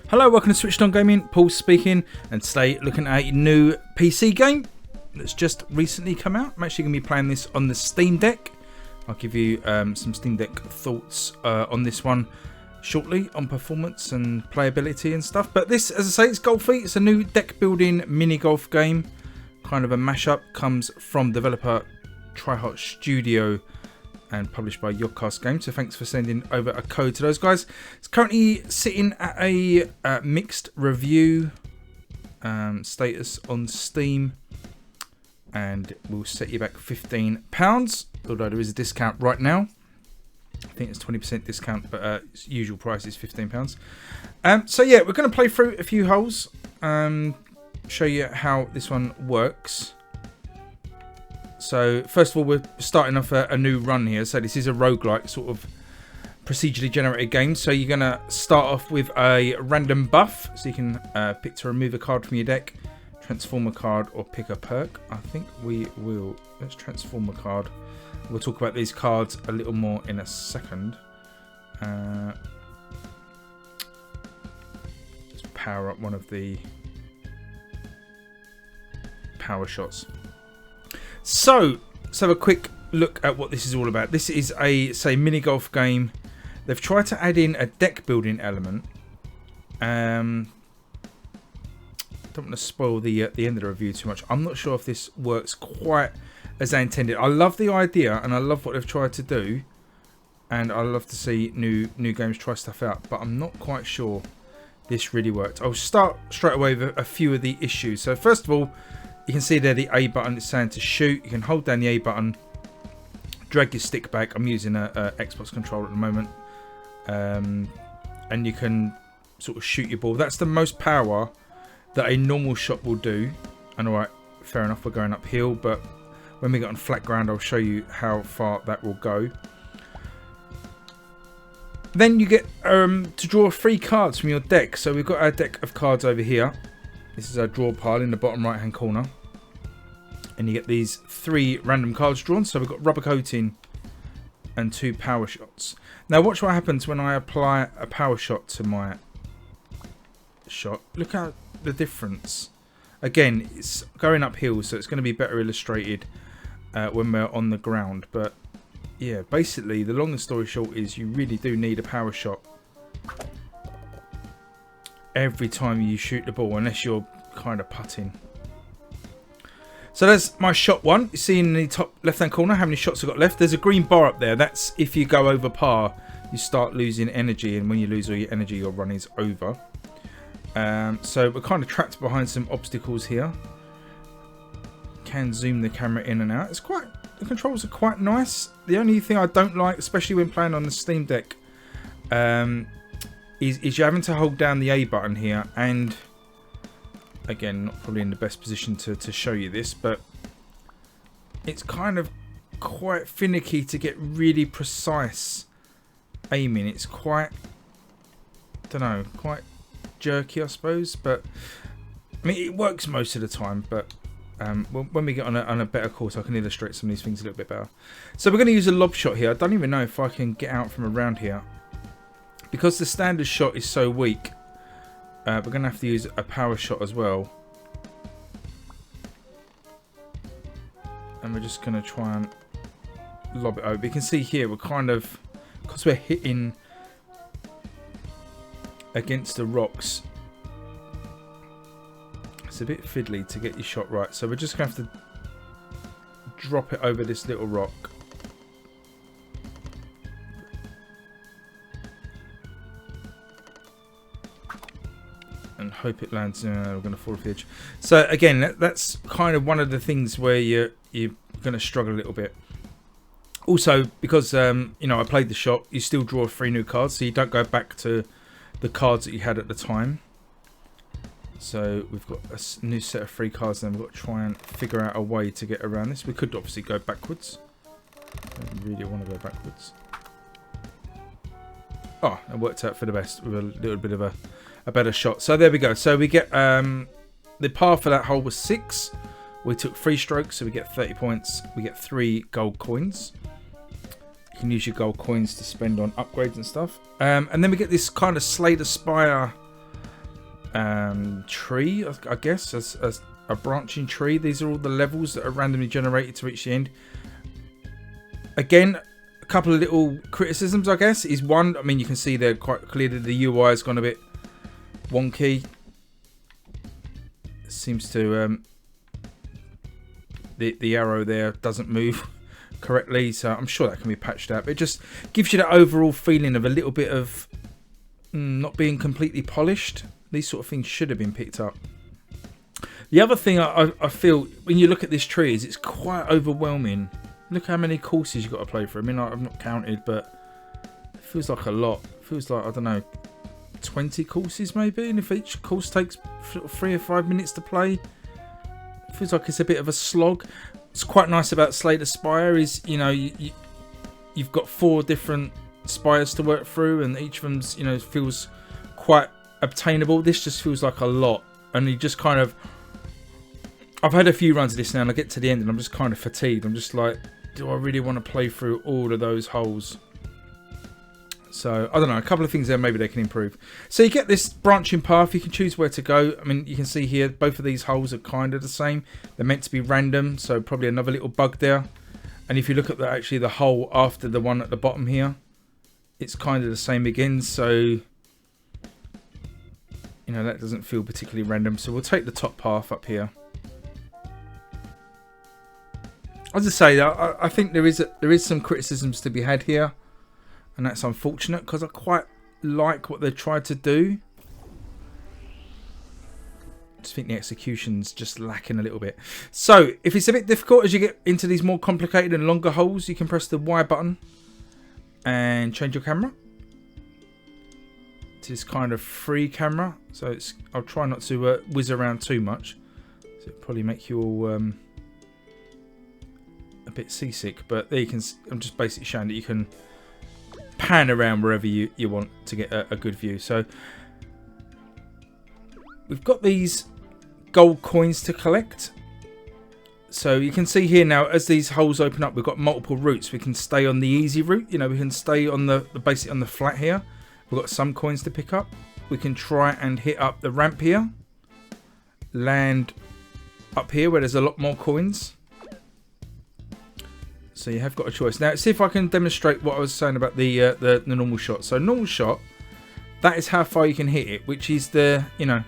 Hello, welcome to SwitchedOn Gaming, Paul speaking, and today looking at a new PC game that's just recently come out. I'm actually going to be playing this on the Steam Deck. I'll give you some Steam Deck thoughts on this one shortly, on performance and playability and stuff. But this, as I say, it's Golfie. It's a new deck building mini golf game, kind of a mashup. Comes from developer Tryhot Studio and published by Yodcast Games. So thanks for sending over a code to those guys. It's currently sitting at a mixed review status on Steam, and we'll set you back £15, although there is a discount right now. I think it's 20% discount, but its usual price is £15. So yeah, we're going to play through a few holes, show you how this one works. So first of all, we're starting off a new run here. So this is a roguelike sort of procedurally generated game. So you're going to start off with a random buff. So you can pick to remove a card from your deck, transform a card, or pick a perk. I think we will. Let's transform a card. We'll talk about these cards a little more in a second. Let's power up one of the power shots. So, let's have a quick look at what this is all about. This is a, say, mini golf game. They've tried to add in a deck building element. Don't want to spoil the end of the review too much. I'm not sure if this works quite as they intended. I love the idea and I love what they've tried to do, and I love to see new games try stuff out, but I'm not quite sure this really worked. I'll start straight away with a few of the issues. So first of all, you can see there the A button is saying to shoot. You can hold down the A button, drag your stick back. I'm using a Xbox controller at the moment, and you can sort of shoot your ball. That's the most power that a normal shot will do. And alright, fair enough, we're going uphill, but when we get on flat ground, I'll show you how far that will go. Then you get to draw 3 cards from your deck. So we've got our deck of cards over here. This is our draw pile in the bottom right hand corner. And you get these 3 random cards drawn. So we've got rubber coating and 2 power shots. Now watch what happens when I apply a power shot to my shot. Look at the difference. Again, it's going uphill, so it's going to be better illustrated when we're on the ground. But yeah, basically the long story short is you really do need a power shot every time you shoot the ball, unless you're kind of putting. So there's my shot 1. You see in the top left hand corner how many shots I've got left. There's a green bar up there. That's if you go over par, you start losing energy, and when you lose all your energy, your run is over. So we're kind of trapped behind some obstacles here. Can zoom the camera in and out. The controls are quite nice. The only thing I don't like, especially when playing on the Steam Deck, is you're having to hold down the A button here, and again, not probably in the best position to show you this, but it's kind of quite finicky to get really precise aiming. It's quite, don't know, quite jerky, I suppose, but I mean it works most of the time. But when we get on a better course, I can illustrate some of these things a little bit better. So we're going to use a lob shot here. I don't even know if I can get out from around here because the standard shot is so weak. We're going to have to use a power shot as well, and we're just going to try and lob it over. You can see here we're kind of, because we're hitting against the rocks, it's a bit fiddly to get your shot right, so we're just going to have to drop it over this little rock. And hope it lands. We're going to fall off the edge. So again, that's kind of one of the things where you're going to struggle a little bit. Also, because you know, I played the shot, you still draw 3 new cards, so you don't go back to the cards that you had at the time. So we've got a new set of 3 cards, and we've got to try and figure out a way to get around this. We could obviously go backwards. I don't really want to go backwards. Oh, it worked out for the best with a little bit of a better shot. So there we go. So we get the par for that hole was 6. We took 3 strokes, so we get 30 points. We get 3 gold coins. You can use your gold coins to spend on upgrades and stuff. And then we get this kind of Slay the Spire tree, I guess, as a branching tree. These are all the levels that are randomly generated to reach the end. Again, a couple of little criticisms, I guess, is one, I mean, you can see there quite clearly the UI has gone a bit wonky. It seems to the arrow there doesn't move correctly, so I'm sure that can be patched out. But it just gives you that overall feeling of a little bit of not being completely polished. These sort of things should have been picked up. The other thing I feel when you look at this tree is it's quite overwhelming. Look how many courses you've got to play through. I mean, I've not counted, but it feels like a lot. It feels like, I don't know, 20 courses maybe, and if each course takes 3 or 5 minutes to play, it feels like it's a bit of a slog. What's quite nice about Slay the Spire is, you know, you've got 4 different spires to work through, and each of them's, you know, feels quite obtainable. This just feels like a lot, and you just kind of, I've had a few runs of this now, and I get to the end and I'm just kind of fatigued. I'm just like, do I really want to play through all of those holes? So I don't know, a couple of things there maybe they can improve. So you get this branching path, you can choose where to go. I mean, you can see here both of these holes are kind of the same. They're meant to be random, so probably another little bug there. And if you look at actually the hole after the one at the bottom here, it's kind of the same again. So, you know, that doesn't feel particularly random. So we'll take the top path up here. As I say, I think there is some criticisms to be had here, and that's unfortunate because I quite like what they tried to do. I just think the execution's just lacking a little bit. So if it's a bit difficult as you get into these more complicated and longer holes, you can press the Y button and change your camera to this kind of free camera. So I'll try not to whiz around too much. So it'll probably make you all a bit seasick, but there you can. I'm just basically showing that you can pan around wherever you want to get a good view. So we've got these gold coins to collect. So you can see here now, as these holes open up, we've got multiple routes. We can stay on the easy route. You know, we can stay on the basically on the flat here. We've got some coins to pick up. We can try and hit up the ramp here. Land up here where there's a lot more coins. So you have got a choice. Now, see if I can demonstrate what I was saying about the normal shot. So normal shot, that is how far you can hit it, which is the, you know,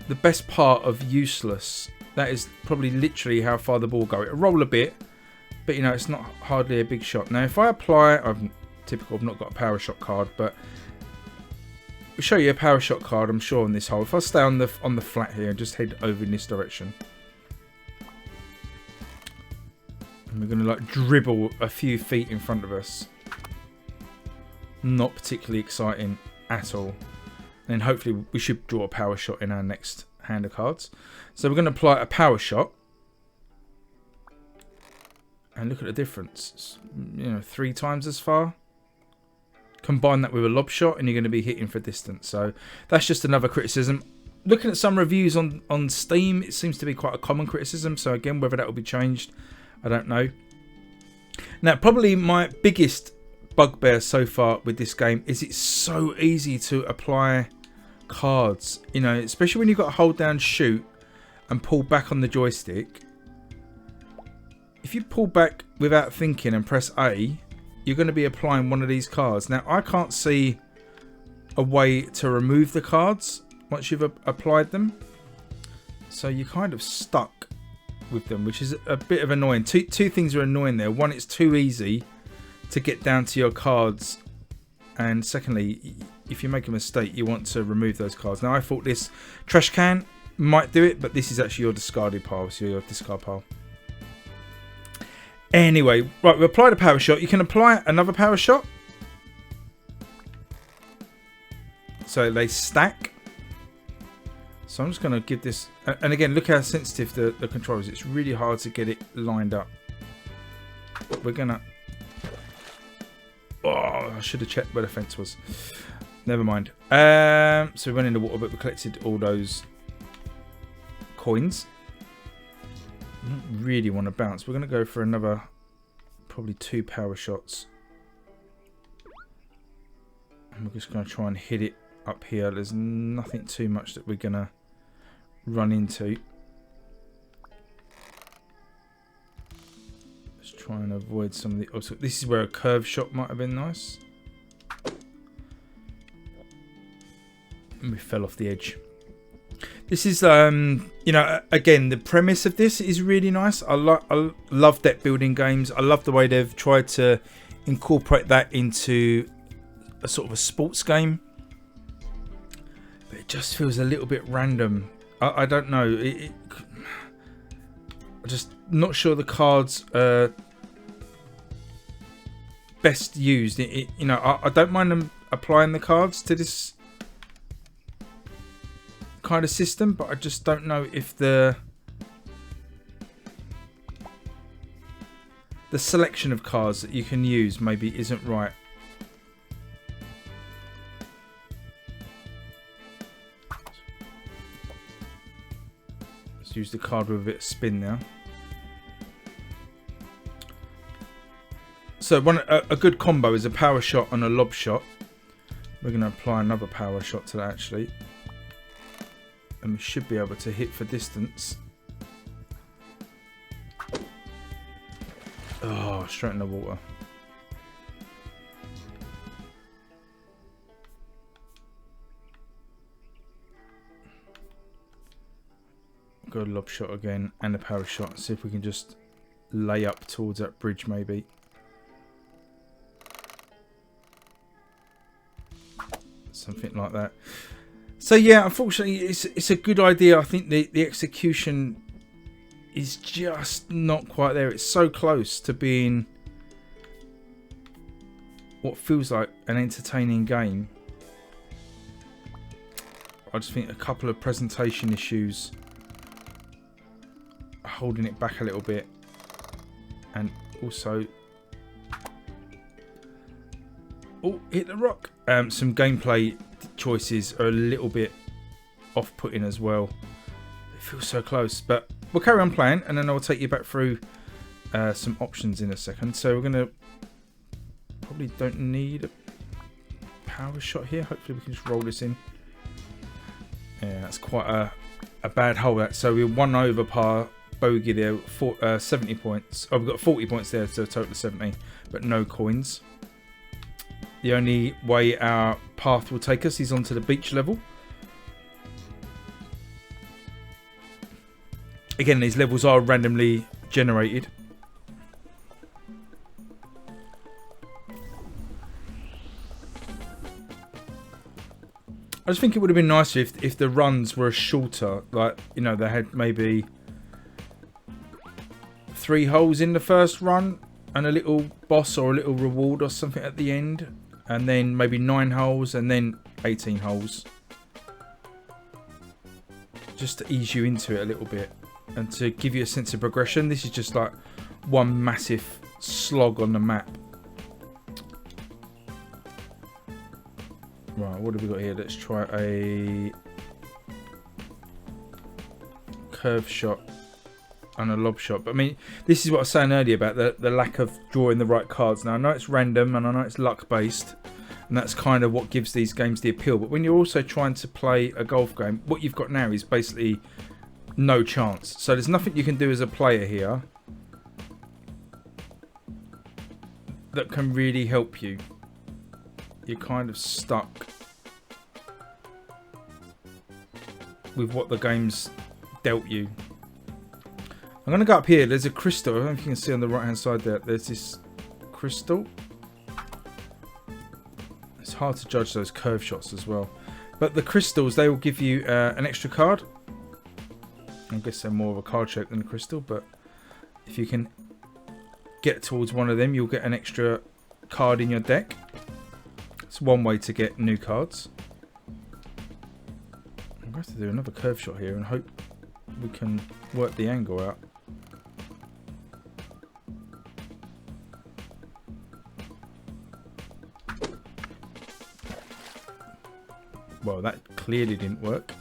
the best part of useless. That is probably literally how far the ball goes. It'll roll a bit, but you know, it's not hardly a big shot. Now, if I apply, I've not got a power shot card, but we'll show you a power shot card, I'm sure, on this hole. If I stay on the flat here and just head over in this direction. And we're going to like dribble a few feet in front of us. Not particularly exciting at all. And hopefully we should draw a power shot in our next hand of cards. So we're going to apply a power shot. And look at the difference. It's, you know, 3 times as far. Combine that with a lob shot and you're going to be hitting for distance. So that's just another criticism. Looking at some reviews on Steam, it seems to be quite a common criticism. So again, whether that will be changed, I don't know. Now, probably my biggest bugbear so far with this game is it's so easy to apply cards. You know, especially when you've got to hold down shoot and pull back on the joystick. If you pull back without thinking and press A, you're going to be applying one of these cards. Now, I can't see a way to remove the cards once you've applied them. So you're kind of stuck with them, which is a bit of annoying. Two things are annoying there. One, it's too easy to get down to your cards, and secondly, if you make a mistake, you want to remove those cards. Now, I thought this trash can might do it, but this is actually your discarded pile, so your discard pile. Anyway, right, we applied a power shot. You can apply another power shot, so they stack. So I'm just going to give this, and again, look how sensitive the controller is. It's really hard to get it lined up. But we're going to, oh, I should have checked where the fence was. Never mind. So we went in the water, but we collected all those coins. I don't really want to bounce. We're going to go for another, probably 2 power shots. And we're just going to try and hit it up here. There's nothing too much that we're going to run into. Let's try and avoid some of the... Also, this is where a curve shot might have been nice. And we fell off the edge. This is, you know, again, the premise of this is really nice. I love deck building games. I love the way they've tried to incorporate that into a sort of a sports game. But it just feels a little bit random. I don't know. I'm just not sure the cards are best used. You know, I don't mind them applying the cards to this kind of system, but I just don't know if the selection of cards that you can use maybe isn't right. Let's use the card with a bit of spin now. So a good combo is a power shot and a lob shot. We're going to apply another power shot to that actually. And we should be able to hit for distance. Oh, straight in the water. Go lob shot again and a power shot. See if we can just lay up towards that bridge maybe. Something like that. So yeah, unfortunately, it's a good idea. I think the execution is just not quite there. It's so close to being what feels like an entertaining game. I just think a couple of presentation issues are holding it back a little bit, and also, oh, hit the rock. Some gameplay choices are a little bit off-putting as well. It feels so close, but we'll carry on playing and then I'll take you back through some options in a second. So we're gonna probably don't need a power shot here. Hopefully we can just roll this in. Yeah, that's quite a bad hole. That so we're 1 over par bogey there, 70 points. Oh, we've got 40 points there, so a total of 70, but no coins. The only way our path will take us is onto the beach level. Again, these levels are randomly generated. I just think it would have been nicer if the runs were shorter. Like, you know, they had maybe 3 holes in the first run and a little boss or a little reward or something at the end. And then maybe 9 holes and then 18 holes. Just to ease you into it a little bit. And to give you a sense of progression. This is just like one massive slog on the map. Right, what have we got here? Let's try a curve shot and a lob shot. But I mean, this is what I was saying earlier about the lack of drawing the right cards. Now, I know it's random and I know it's luck based, and that's kind of what gives these games the appeal. But when you're also trying to play a golf game, what you've got now is basically no chance. So there's nothing you can do as a player here that can really help you. You're kind of stuck with what the game's dealt you. I'm going to go up here. There's a crystal. I don't know if you can see on the right hand side there. There's this crystal. It's hard to judge those curve shots as well. But the crystals, they will give you an extra card. I guess they're more of a card shape than a crystal. But if you can get towards one of them, you'll get an extra card in your deck. It's one way to get new cards. I'm going to have to do another curve shot here and hope we can work the angle out. Well, that clearly didn't work.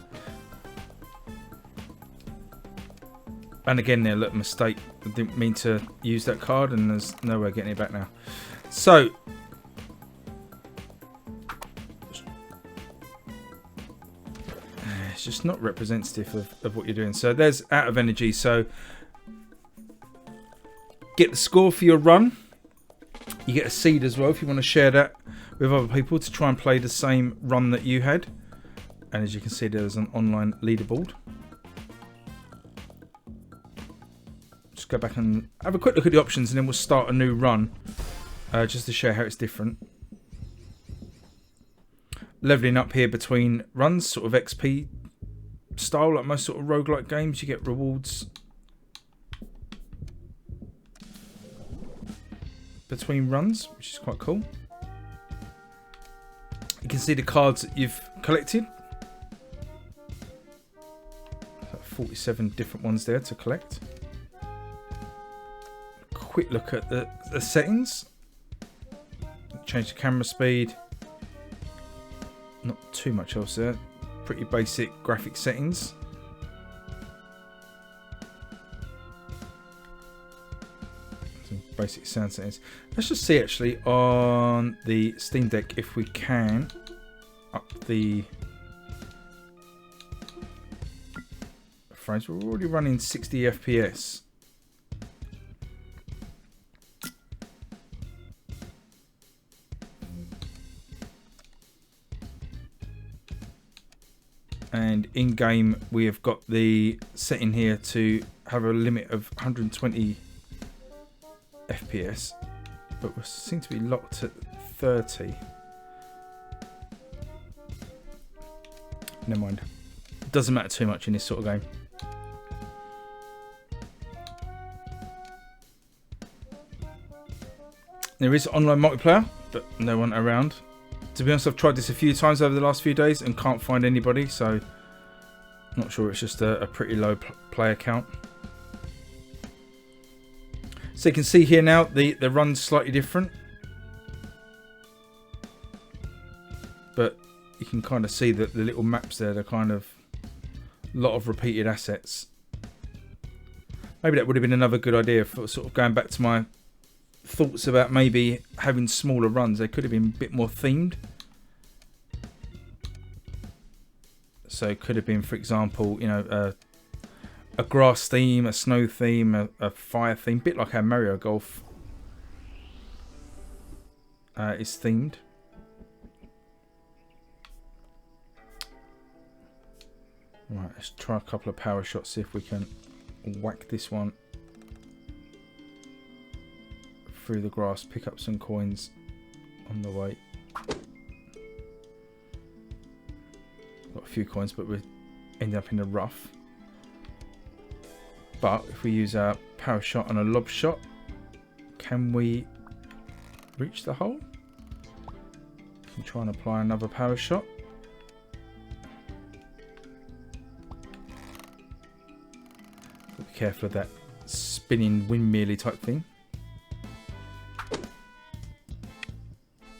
And again there, look, mistake. I didn't mean to use that card and there's no way of getting it back now. So, it's just not representative of what you're doing. So there's out of energy. So get the score for your run. You get a seed as well if you want to share that with other people to try and play the same run that you had. And as you can see, there's an online leaderboard. Just go back and have a quick look at the options, and then we'll start a new run just to show how it's different. Leveling up here between runs, sort of XP style, like most sort of roguelike games. You get rewards between runs, which is quite cool. You can see the cards that you've collected. 47 different ones there to collect. Quick look at the settings. Change the camera speed. Not too much else there. Pretty basic graphic settings. Some basic sound settings. Let's just see actually on the Steam Deck if we can up the frames. We're already running 60 FPS. And in game we have got the setting here to have a limit of 120 FPS, but we seem to be locked at 30. Never mind. It doesn't matter too much in this sort of game. There is online multiplayer, but no one around. To be honest, I've tried this a few times over the last few days and can't find anybody, so I'm not sure. It's just a pretty low player count. So you can see here now the run's slightly different, but you can kind of see that the little maps there, they're kind of a lot of repeated assets. Maybe that would have been another good idea for sort of going back to my thoughts about maybe having smaller runs. They could have been a bit more themed. So it could have been, for example, you know, a grass theme, a snow theme, a fire theme, a bit like how Mario Golf is themed. Right, let's try a couple of power shots, see if we can whack this one through the grass, pick up some coins on the way. Got a few coins, but we end up in the rough. But if we use our power shot and a lob shot, can we reach the hole? Can try and apply another power shot. Be careful of that spinning windmill-y type thing.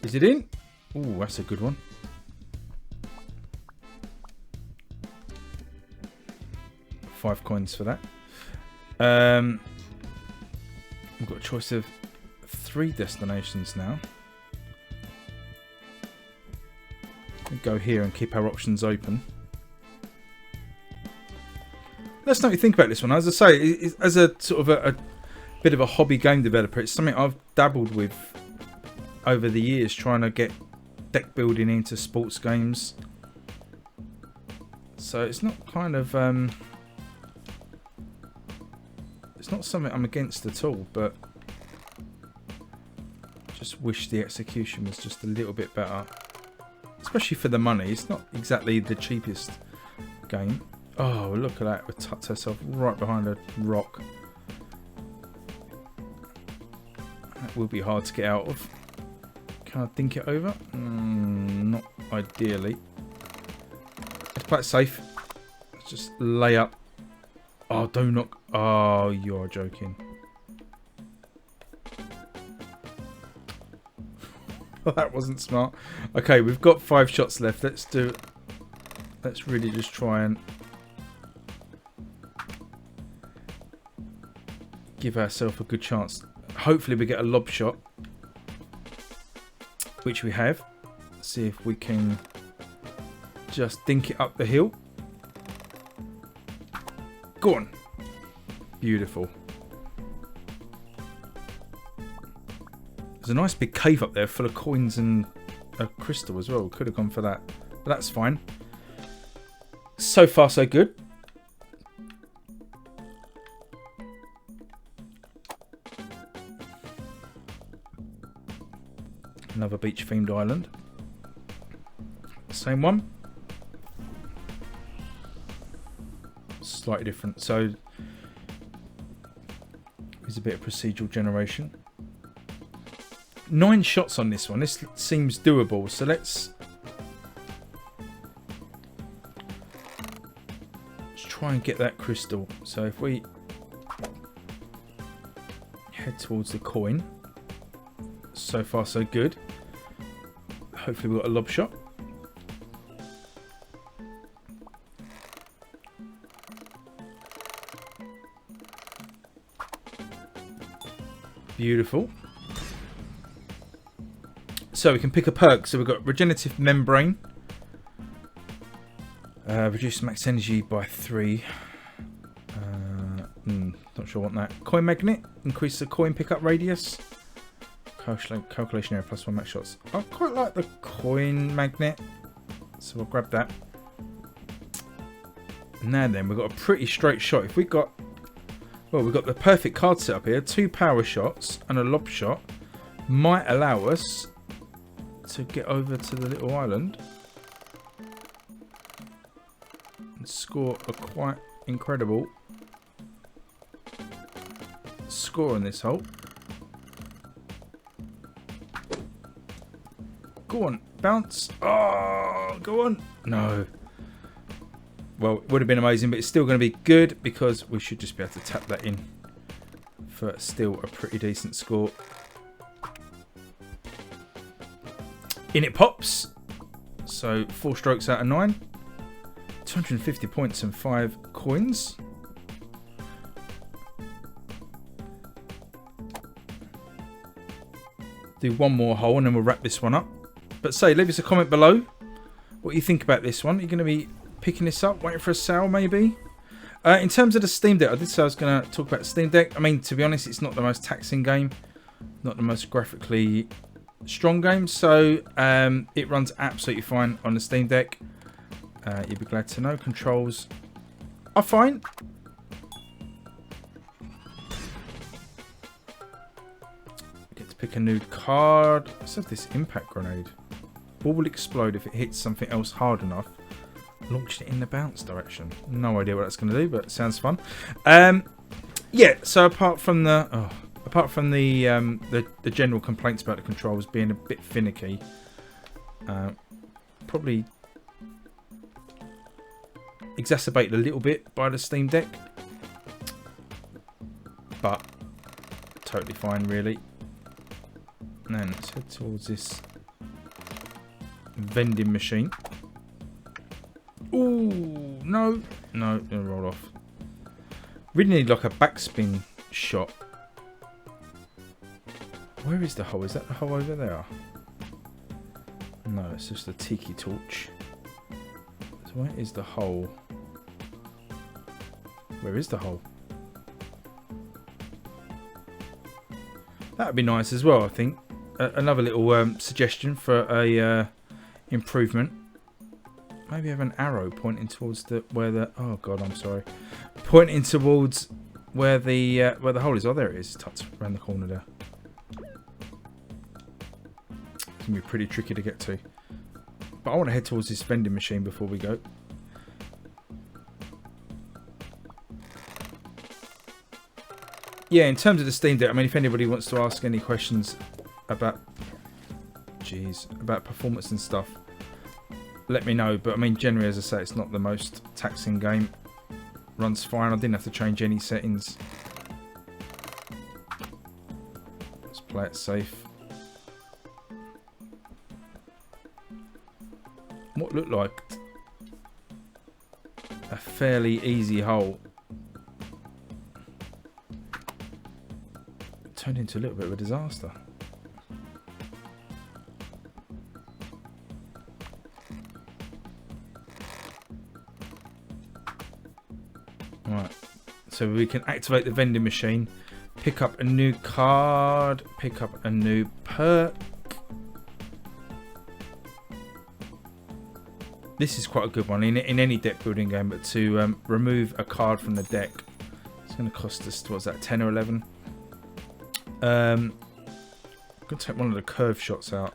Is it in? Ooh, that's a good one. Five coins for that. We've got a choice of 3 destinations now. We go here and keep our options open. Let's know what you think about this one. As I say, as a sort of a bit of a hobby game developer, it's something I've dabbled with over the years, trying to get deck building into sports games. So it's not kind of it's not something I'm against at all, but just wish the execution was just a little bit better, especially for the money. It's not exactly the cheapest game. Oh, look at that, we tucked herself right behind a rock. That will be hard to get out of. Can I think it over? Not ideally. Let's play it safe. Let's just lay up. Oh, don't knock. Oh, you're joking. That wasn't smart. Okay, we've got 5 shots left. Let's really just try and give ourselves a good chance. Hopefully we get a lob shot, which we have. See if we can just dink it up the hill. Go on. Beautiful. There's a nice big cave up there full of coins and a crystal as well. Could have gone for that. But that's fine. So far, so good. Another beach-themed island. Same one. Slightly different. So there's a bit of procedural generation. 9 shots on this one. This seems doable. So let's try and get that crystal. So if we head towards the coin. So far so good. Hopefully we've got a lob shot. Beautiful. So we can pick a perk. So we've got regenerative membrane. Reduce max energy by 3. Not sure what that. Coin magnet. Increase the coin pickup radius. Calculation area +1 max shots. I quite like the coin magnet. So we'll grab that. Now then, we've got a pretty straight shot. If we got... Well, we've got the perfect card set up here. 2 power shots and a lob shot. Might allow us to get over to the little island. And score a quite incredible score on this hole. Go on, bounce. Oh, go on. No. Well, it would have been amazing, but it's still going to be good because we should just be able to tap that in for still a pretty decent score. In it pops. So 4 strokes out of 9. 250 points and 5 coins. Do one more hole and then we'll wrap this one up. But say, leave us a comment below what you think about this one. Are you going to be picking this up, waiting for a sale maybe? In terms of the Steam Deck, I did say I was going to talk about Steam Deck. I mean, to be honest, it's not the most taxing game. Not the most graphically strong game. So it runs absolutely fine on the Steam Deck. You'd be glad to know. Controls are fine. Get to pick a new card. Let's have this impact grenade. Ball will explode if it hits something else hard enough. Launched it in the bounce direction. No idea what that's going to do, but it sounds fun. Yeah. So apart from the general complaints about the controls being a bit finicky, probably exacerbated a little bit by the Steam Deck, but totally fine, really. And then let's head towards this vending machine. Ooh, no, it'll roll off. Really need like a backspin shot. Where is the hole? Is that the hole over there? No, it's just a tiki torch. So where is the hole? Where is the hole? That would be nice as well, I think. Another little suggestion for a improvement. Maybe have an arrow pointing towards oh god, I'm sorry. Pointing towards where the hole is. Oh, there it is. Tucked around the corner there. It's gonna be pretty tricky to get to. But I want to head towards this vending machine before we go. Yeah, in terms of the Steam Deck, I mean, if anybody wants to ask any questions about performance and stuff, let me know. But I mean, generally, as I say, it's not the most taxing game. Runs fine. I didn't have to change any settings. Let's play it safe. What looked like a fairly easy hole turned into a little bit of a disaster. Right, so we can activate the vending machine, pick up a new card, pick up a new perk. This is quite a good one in any deck building game, but to remove a card from the deck, it's going to cost us, what's that, 10 or 11? I'm going to take one of the curve shots out.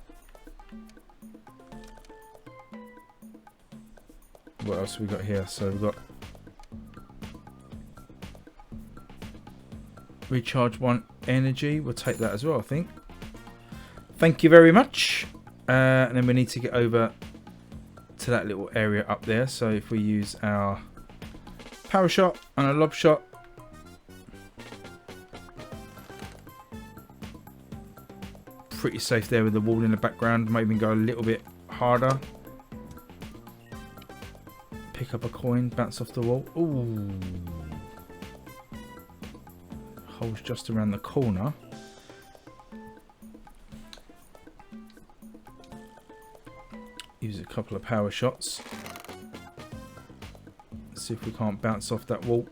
What else have we got here? So we've got recharge 1 energy. We'll take that as well, I think. Thank you very much. And then we need to get over to that little area up there. So if we use our power shot and a lob shot, pretty safe there with the wall in the background. Might even go a little bit harder. Pick up a coin, bounce off the wall. Ooh. Hole's just around the corner. Use a couple of power shots. See if we can't bounce off that wall.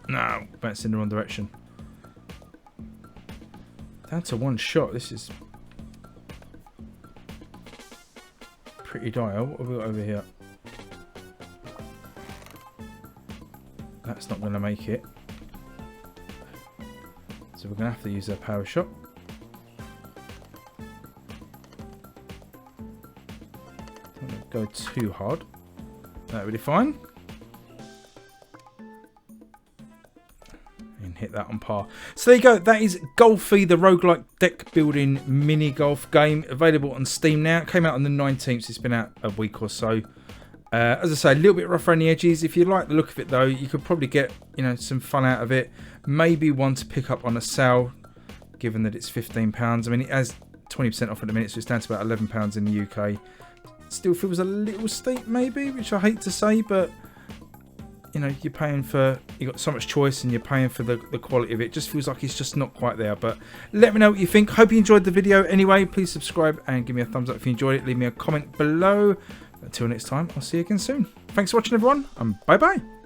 No, bounce in the wrong direction. Down to one shot. This is pretty dire. What have we got over here? That's not going to make it. So we're going to have to use our power shot. Don't go too hard. That would be fine. And hit that on par. So there you go. That is Golfie, the roguelike deck building mini golf game. Available on Steam now. It came out on the 19th. So it's been out a week or so. As I say, a little bit rough around the edges. If you like the look of it though, you could probably get, you know, some fun out of it. Maybe one to pick up on a sale, given that it's £15. I mean, it has 20% off at the minute, so it's down to about £11 in the UK. Still feels a little steep maybe, which I hate to say, but you know, you're paying for, you've got so much choice and you're paying for the quality of it. It just feels like it's just not quite there. But let me know what you think. Hope you enjoyed the video anyway. Please subscribe and give me a thumbs up if you enjoyed it. Leave me a comment below. Until next time, I'll see you again soon. Thanks for watching everyone, and bye bye.